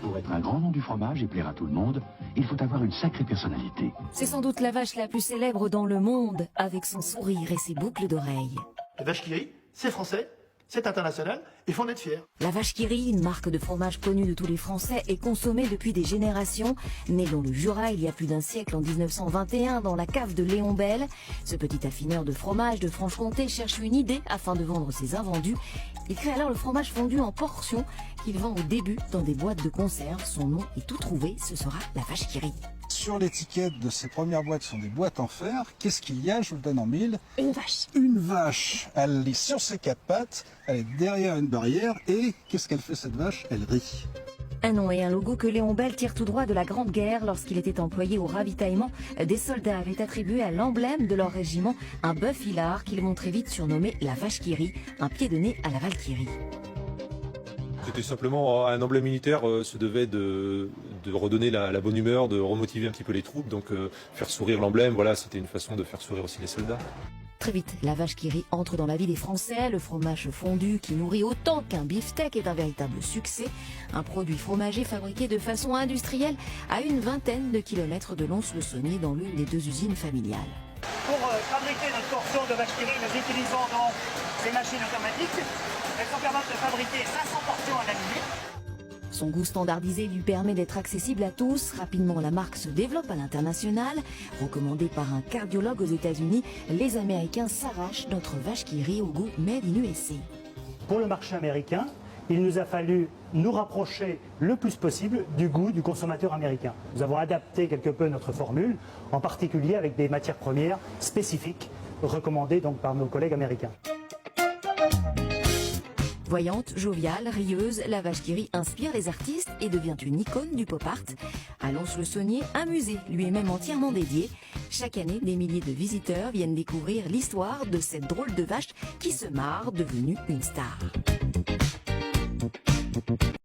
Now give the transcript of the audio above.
Pour être un grand nom du fromage et plaire à tout le monde, il faut avoir une sacrée personnalité. C'est sans doute la vache la plus célèbre dans le monde, avec son sourire et ses boucles d'oreilles. La vache qui rit, c'est français, c'est international, il faut en être fier. La vache qui rit, une marque de fromage connue de tous les Français et consommée depuis des générations. Née dans le Jura il y a plus d'un siècle en 1921 dans la cave de Léon Bel, ce petit affineur de fromage de Franche-Comté cherche une idée afin de vendre ses invendus. Il crée alors le fromage fondu en portions qu'il vend au début dans des boîtes de conserve. Son nom est tout trouvé, ce sera la vache qui rit. Sur l'étiquette de ces premières boîtes, ce sont des boîtes en fer. Qu'est-ce qu'il y a? Je vous le donne en mille. Une vache. Une vache. Elle est sur ses quatre pattes, elle est derrière une barrière et qu'est-ce qu'elle fait cette vache? Elle rit. Un nom et un logo que Léon Bel tire tout droit de la Grande Guerre. Lorsqu'il était employé au ravitaillement, des soldats avaient attribué à l'emblème de leur régiment un bœuf hilard qu'ils vont très vite surnommer la vache qui rit, un pied de nez à la Valkyrie. C'était simplement un emblème militaire, se devait de redonner la bonne humeur, de remotiver un petit peu les troupes, donc faire sourire l'emblème, voilà, c'était une façon de faire sourire aussi les soldats. Très vite, la vache qui rit entre dans la vie des Français. Le fromage fondu qui nourrit autant qu'un beefsteak est un véritable succès. Un produit fromager fabriqué de façon industrielle à une vingtaine de kilomètres de Lons-le-Saunier dans l'une des deux usines familiales. Pour fabriquer notre portion de vache qui rit, nous utilisons donc ces machines automatiques. Elles sont capables de fabriquer 500 portions à la minute. Son goût standardisé lui permet d'être accessible à tous. Rapidement, la marque se développe à l'international. Recommandée par un cardiologue aux États-Unis, les Américains s'arrachent notre vache qui rit au goût made in USA. Pour le marché américain, il nous a fallu nous rapprocher le plus possible du goût du consommateur américain. Nous avons adapté quelque peu notre formule, en particulier avec des matières premières spécifiques recommandées donc par nos collègues américains. Voyante, joviale, rieuse, la vache qui rit inspire les artistes et devient une icône du pop art. À Lons-le-Saunier, un musée lui est même entièrement dédié. Chaque année, des milliers de visiteurs viennent découvrir l'histoire de cette drôle de vache qui se marre, devenue une star.